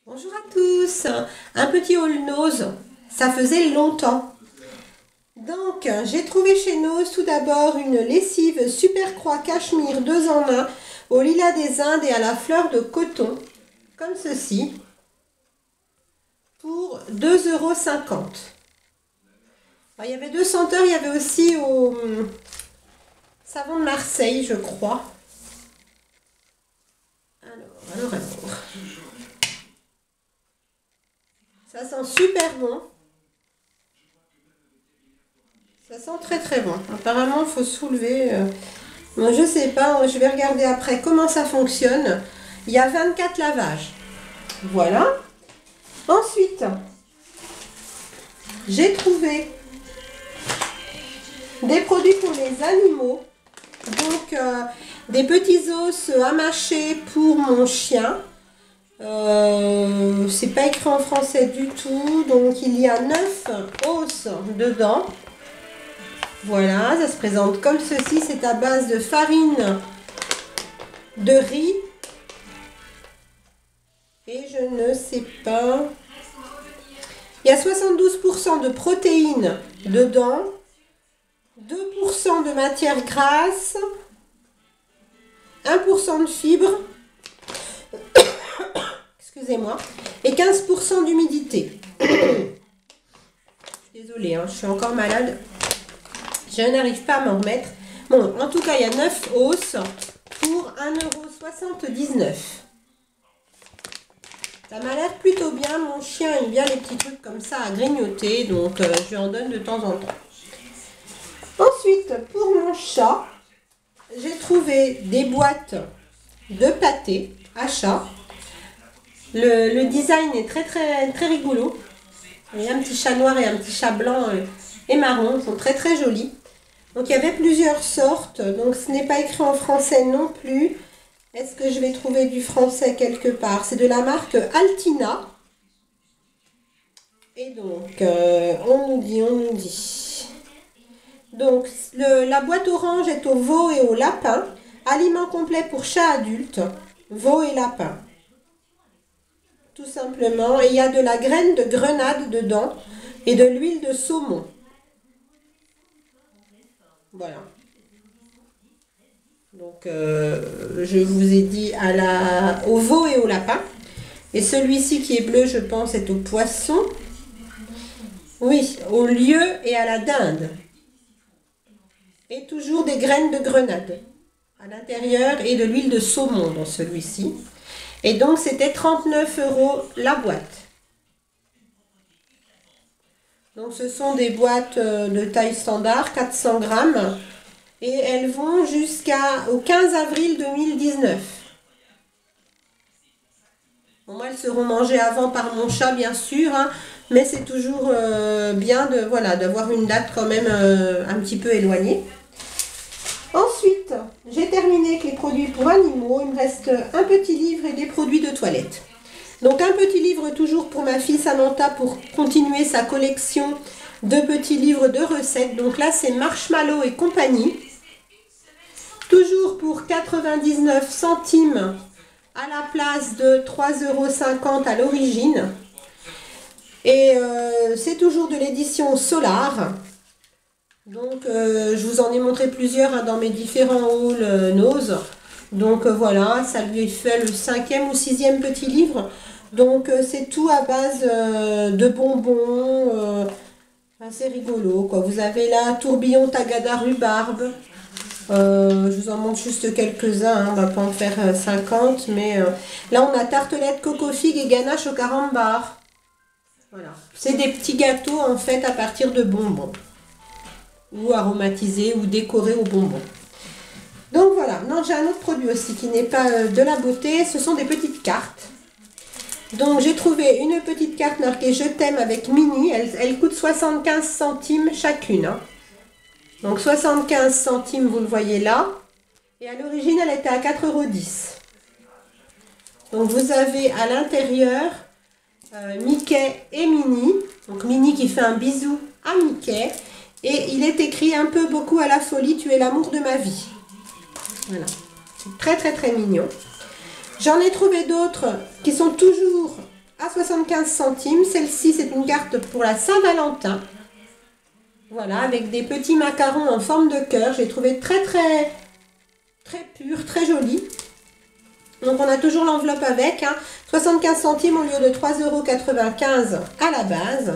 Bonjour à tous, un petit haul Nose, ça faisait longtemps. Donc j'ai trouvé chez Nose tout d'abord une lessive Super Croix Cachemire 2 en 1 au lilas des Indes et à la fleur de coton, comme ceci, pour 2,50 €. Il y avait deux senteurs, il y avait aussi au savon de Marseille, je crois. Alors. Ça sent super bon. Ça sent très très bon. Apparemment, il faut soulever. Moi, je sais pas. Je vais regarder après comment ça fonctionne. Il y a 24 lavages. Voilà. Ensuite, j'ai trouvé des produits pour les animaux. Donc, des petits os à mâcher pour mon chien. C'est pas écrit en français du tout. Donc, il y a 9 os dedans. Voilà, ça se présente comme ceci. C'est à base de farine de riz. Et je ne sais pas. Il y a 72% de protéines dedans. 2% de matière grasse. 1% de fibres. Excusez-moi. Et 15% d'humidité. Désolée, je suis encore malade. Je n'arrive pas à m'en remettre. Bon, en tout cas, il y a 9 os pour 1,79 €. Ça m'a l'air plutôt bien. Mon chien aime bien les petits trucs comme ça à grignoter. Donc, je lui en donne de temps en temps. Ensuite, pour mon chat, j'ai trouvé des boîtes de pâté à chat. Le design est très, très, très rigolo. Il y a un petit chat noir et un petit chat blanc et marron. Ils sont très, très jolis. Donc, il y avait plusieurs sortes. Donc, ce n'est pas écrit en français non plus. Est-ce que je vais trouver du français quelque part? C'est de la marque Altina. Et donc, on nous dit. Donc, la boîte orange est au veau et au lapin. Aliment complet pour chat adulte. Veau et lapin. Tout simplement. Et il y a de la graine de grenade dedans. Et de l'huile de saumon. Voilà. Donc, je vous ai dit au veau et au lapin. Et celui-ci qui est bleu, je pense, est au poisson. Oui, au lieu et à la dinde. Et toujours des graines de grenade à l'intérieur et de l'huile de saumon dans celui-ci. Et donc, c'était 39 € la boîte. Donc, ce sont des boîtes de taille standard, 400 grammes. Et elles vont jusqu'au 15 avril 2019. Bon, moi, elles seront mangées avant par mon chat, bien sûr. Mais c'est toujours bien d'avoir une date quand même un petit peu éloignée. Ensuite, j'ai terminé avec les produits pour animaux. Il me reste un petit livre et des produits de toilette. Donc, un petit livre toujours pour ma fille Samantha pour continuer sa collection de petits livres de recettes. Donc là, c'est Marshmallow et compagnie. Toujours pour 99 centimes à la place de 3,50 € à l'origine. Et c'est toujours de l'édition Solar. Donc je vous en ai montré plusieurs dans mes différents hauls Nose. Donc voilà, ça lui fait le 5e ou 6e petit livre. Donc c'est tout à base de bonbons. C'est rigolo quoi. Vous avez là tourbillon tagada rhubarbe. Je vous en montre juste quelques-uns, on va pas en faire 50, mais là on a tartelette coco figue et ganache au carambar. Voilà, c'est des petits gâteaux en fait à partir de bonbons, ou aromatisés ou décorés aux bonbons. Donc voilà, non, j'ai un autre produit aussi qui n'est pas de la beauté, ce sont des petites cartes. Donc j'ai trouvé une petite carte marquée je t'aime avec Mini, elle coûte 75 centimes chacune. Donc 75 centimes, vous le voyez là. Et à l'origine, elle était à 4,10 €. Donc vous avez à l'intérieur Mickey et Minnie. Donc Minnie qui fait un bisou à Mickey. Et il est écrit un peu beaucoup à la folie, tu es l'amour de ma vie. Voilà. C'est très très très mignon. J'en ai trouvé d'autres qui sont toujours à 75 centimes. Celle-ci, c'est une carte pour la Saint-Valentin. Voilà, avec des petits macarons en forme de cœur. J'ai trouvé très pur, très joli. Donc on a toujours l'enveloppe avec, hein. 75 centimes au lieu de 3,95 € à la base.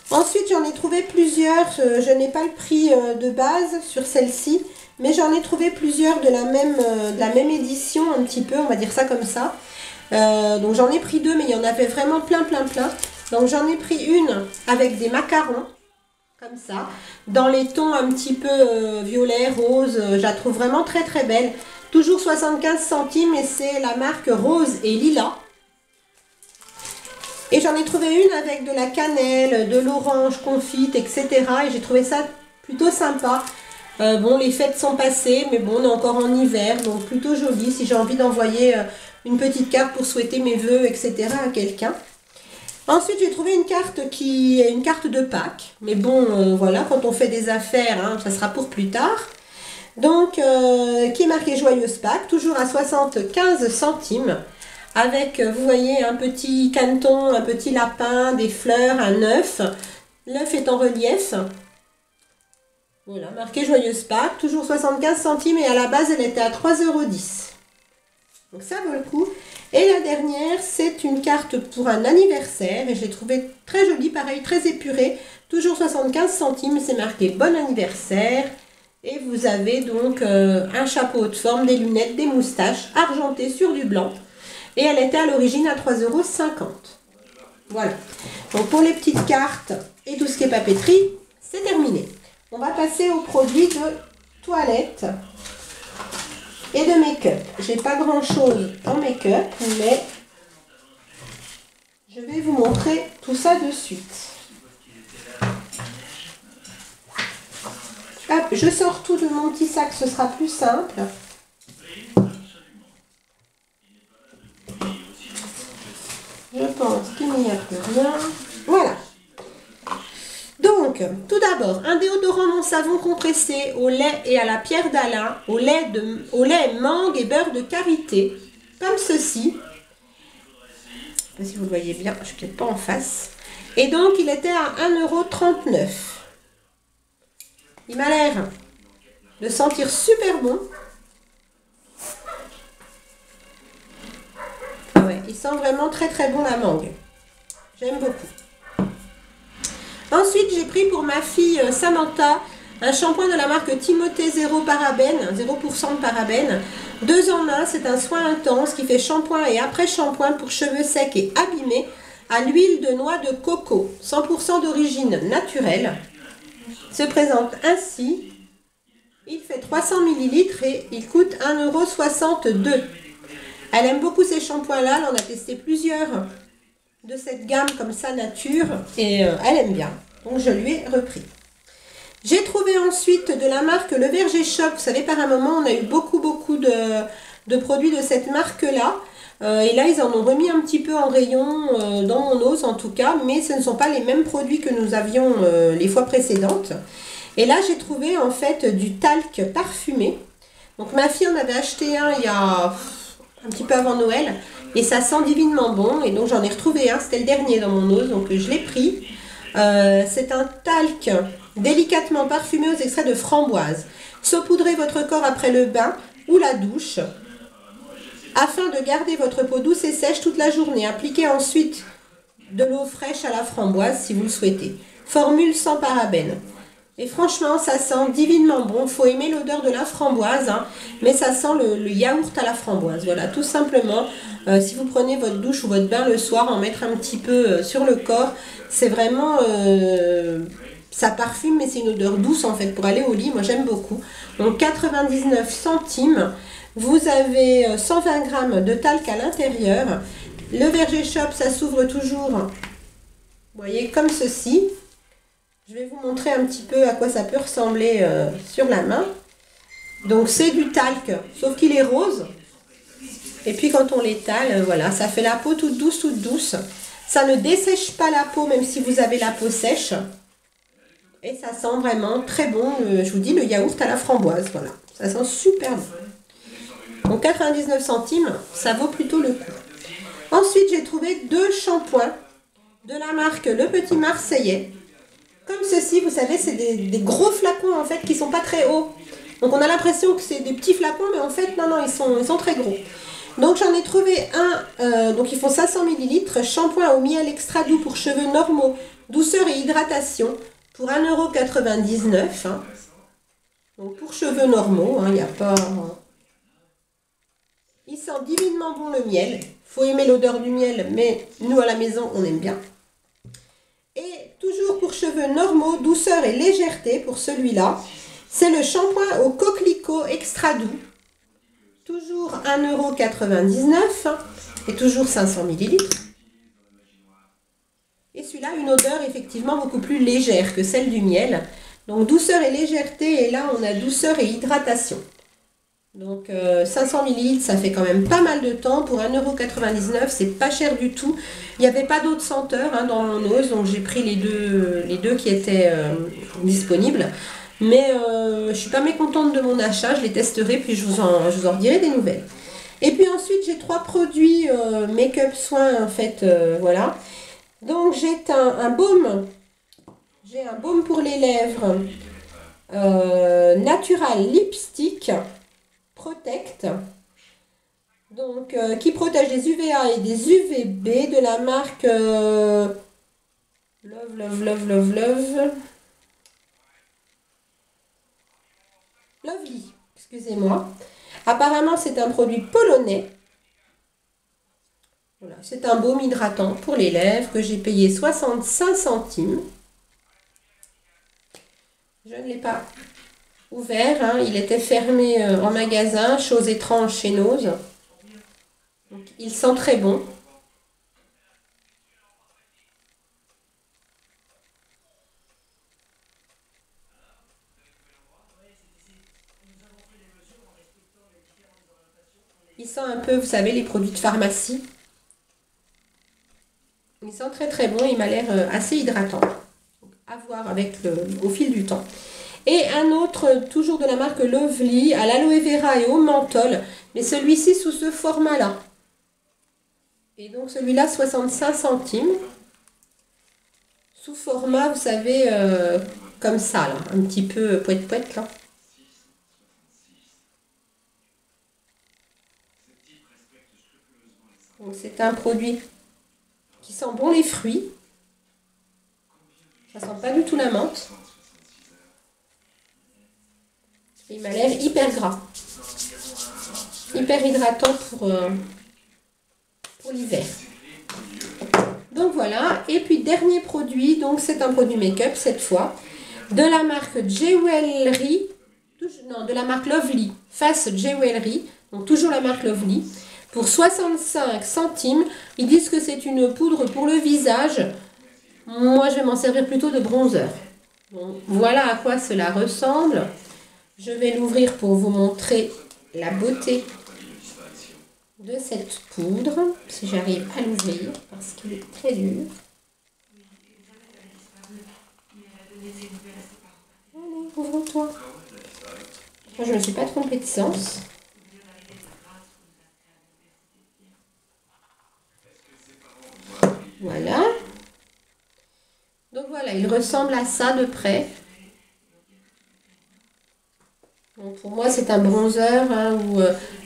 Ensuite, j'en ai trouvé plusieurs. Je n'ai pas le prix de base sur celle-ci, mais j'en ai trouvé plusieurs de la même édition, un petit peu, on va dire ça comme ça. Donc j'en ai pris deux, mais il y en avait vraiment plein. Donc j'en ai pris une avec des macarons, comme ça, dans les tons un petit peu violet, rose. Je la trouve vraiment très belle. Toujours 75 centimes et c'est la marque Rose et Lilas. Et j'en ai trouvé une avec de la cannelle, de l'orange confite, etc. Et j'ai trouvé ça plutôt sympa. Bon, les fêtes sont passées, mais bon, on est encore en hiver, donc plutôt joli si j'ai envie d'envoyer une petite carte pour souhaiter mes vœux, etc. à quelqu'un. Ensuite, j'ai trouvé une carte qui est une carte de Pâques. Mais bon, voilà, quand on fait des affaires, hein, ça sera pour plus tard. Donc, qui est marqué Joyeuse Pâques, toujours à 75 centimes. Avec, vous voyez, un petit caneton, un petit lapin, des fleurs, un œuf. L'œuf est en relief. Voilà, marqué Joyeuse Pâques, toujours 75 centimes. Et à la base, elle était à 3,10 €. Donc ça vaut le coup. Et la dernière, c'est une carte pour un anniversaire. Et je l'ai trouvée très jolie, pareil, très épurée. Toujours 75 centimes. C'est marqué Bon anniversaire. Et vous avez donc un chapeau haute forme, des lunettes, des moustaches argentées sur du blanc. Et elle était à l'origine à 3,50 €. Voilà. Donc pour les petites cartes et tout ce qui est papeterie, c'est terminé. On va passer aux produits de toilette et de make-up. J'ai pas grand chose en make-up, mais je vais vous montrer tout ça de suite. Hop, je sors tout de mon petit sac, ce sera plus simple. Je pense qu'il n'y a plus rien. Voilà. Donc, tout d'abord, un déodorant non savon compressé au lait et à la pierre d'Alain, au lait mangue et beurre de karité, comme ceci. Je ne sais pas si vous le voyez bien, je ne suis peut-être pas en face. Et donc, il était à 1,39 €. Il m'a l'air de sentir super bon. Ah ouais, il sent vraiment très bon la mangue. J'aime beaucoup. Ensuite, j'ai pris pour ma fille Samantha un shampoing de la marque Timothée 0 parabène, 0% de parabène. 2 en 1, c'est un soin intense qui fait shampoing et après-shampoing pour cheveux secs et abîmés à l'huile de noix de coco, 100% d'origine naturelle. Se présente ainsi. Il fait 300 ml et il coûte 1,62 €. Elle aime beaucoup ces shampoings-là. On a testé plusieurs de cette gamme comme ça nature et elle aime bien. Donc je lui ai repris. J'ai trouvé ensuite de la marque Le Verger Shop. Vous savez, par un moment, on a eu beaucoup de produits de cette marque-là. Et là, ils en ont remis un petit peu en rayon dans mon ose en tout cas. Mais ce ne sont pas les mêmes produits que nous avions les fois précédentes. Et là, j'ai trouvé en fait du talc parfumé. Donc ma fille en avait acheté un il y a un petit peu avant Noël. Et ça sent divinement bon. Et donc j'en ai retrouvé un. C'était le dernier dans mon ose. Donc je l'ai pris. C'est un talc délicatement parfumé aux extraits de framboise. Saupoudrez votre corps après le bain ou la douche afin de garder votre peau douce et sèche toute la journée. Appliquez ensuite de l'eau fraîche à la framboise si vous le souhaitez. Formule sans parabènes. Et franchement, ça sent divinement bon. Il faut aimer l'odeur de la framboise, hein, mais ça sent le yaourt à la framboise. Voilà, tout simplement. Si vous prenez votre douche ou votre bain le soir, en mettre un petit peu sur le corps, c'est vraiment... ça parfume, mais c'est une odeur douce en fait pour aller au lit. Moi, j'aime beaucoup. Donc, 99 centimes. Vous avez 120 g de talc à l'intérieur. Le Verger Shop, ça s'ouvre toujours, vous voyez, comme ceci. Je vais vous montrer un petit peu à quoi ça peut ressembler sur la main. Donc c'est du talc, sauf qu'il est rose. Et puis quand on l'étale, voilà, ça fait la peau toute douce. Ça ne dessèche pas la peau, même si vous avez la peau sèche. Et ça sent vraiment très bon, je vous dis, le yaourt à la framboise. Voilà, ça sent super bon. Donc 99 centimes, ça vaut plutôt le coup. Ensuite, j'ai trouvé 2 shampoings de la marque Le Petit Marseillais. Comme ceci, vous savez, c'est des gros flacons en fait qui sont pas très hauts. Donc on a l'impression que c'est des petits flacons, mais en fait, non, ils sont très gros. Donc j'en ai trouvé un, donc ils font 500 ml, shampoing au miel extra doux pour cheveux normaux, douceur et hydratation, pour 1,99 €. Hein. Donc pour cheveux normaux, il n'y a pas... Il sent divinement bon le miel. Faut aimer l'odeur du miel, mais nous à la maison, on aime bien. Et toujours pour cheveux normaux, douceur et légèreté pour celui-là. C'est le shampoing au coquelicot extra doux. Toujours 1,99 € et toujours 500 ml. Et celui-là, une odeur effectivement beaucoup plus légère que celle du miel. Donc douceur et légèreté, et là on a douceur et hydratation. Donc 500 ml, ça fait quand même pas mal de temps. Pour 1,99 €, c'est pas cher du tout. Il n'y avait pas d'autres senteurs dans mon Nose, donc j'ai pris les deux qui étaient disponibles. Mais je suis pas mécontente de mon achat, je les testerai puis je vous en redirai des nouvelles. Et puis ensuite j'ai 3 produits make-up soins en fait, voilà. Donc j'ai un baume, j'ai un baume pour les lèvres Natural Lipstick Protect, donc qui protège des UVA et des UVB de la marque Lovely, excusez-moi. Apparemment, c'est un produit polonais. Voilà, c'est un baume hydratant pour les lèvres que j'ai payé 65 centimes. Je ne l'ai pas ouvert, il était fermé en magasin, chose étrange chez Nose. Donc, il sent très bon. Il sent un peu, vous savez, les produits de pharmacie. Il sent très très bon, il m'a l'air assez hydratant. Donc, à voir avec au fil du temps. Et un autre, toujours de la marque Lovely, à l'aloe vera et au menthol. Mais celui-ci sous ce format-là. Et donc celui-là, 65 centimes. Sous format, vous savez, comme ça, là. Un petit peu poète-poète, là. Donc c'est un produit qui sent bon les fruits. Ça sent pas du tout la menthe. Et il m'a l'air hyper gras. Hyper hydratant pour l'hiver. Donc voilà. Et puis dernier produit, donc c'est un produit make-up cette fois. De la marque Jewelry. Non, de la marque Lovely. Face Jewelry. Donc toujours la marque Lovely. Pour 65 centimes, ils disent que c'est une poudre pour le visage. Moi, je vais m'en servir plutôt de bronzer. Donc, voilà à quoi cela ressemble. Je vais l'ouvrir pour vous montrer la beauté de cette poudre. Si j'arrive à l'ouvrir, parce qu'il est très dur. Allez, ouvre-toi. Moi, je ne me suis pas trompée de sens. Voilà. Donc voilà, il ressemble à ça de près. Donc pour moi, c'est un bronzer ou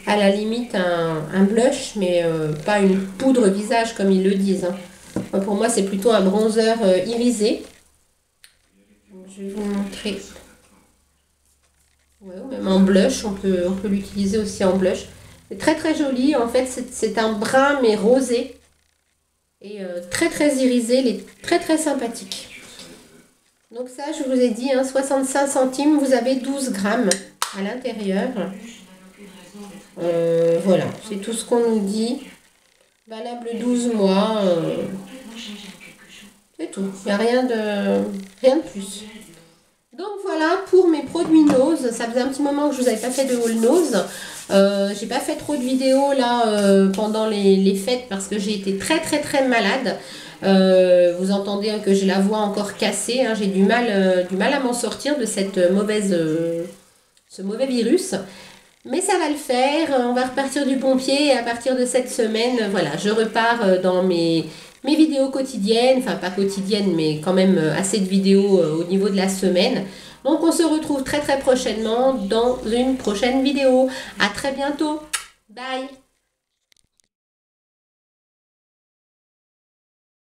à la limite un blush, mais pas une poudre visage comme ils le disent. Pour moi, c'est plutôt un bronzer irisé. Donc, je vais vous montrer. Ouais, ou même en blush, on peut l'utiliser aussi en blush. C'est très très joli. En fait, c'est un brun mais rosé. Et très très irisé, il est très très sympathique. Donc ça, je vous ai dit, 65 centimes, vous avez 12 grammes à l'intérieur. Voilà, c'est tout ce qu'on nous dit. Valable 12 mois. C'est tout, il n'y a rien de plus. Donc voilà pour mes produits Nose. Ça faisait un petit moment que je vous avais pas fait de haul Nose. J'ai pas fait trop de vidéos là pendant les fêtes parce que j'ai été très très très malade. Vous entendez que j'ai la voix encore cassée. J'ai du mal à m'en sortir de cette ce mauvais virus. Mais ça va le faire, on va repartir du bon pied et à partir de cette semaine, voilà, je repars dans mes vidéos quotidiennes, enfin pas quotidiennes, mais quand même assez de vidéos au niveau de la semaine. Donc on se retrouve très très prochainement dans une prochaine vidéo. À très bientôt. Bye.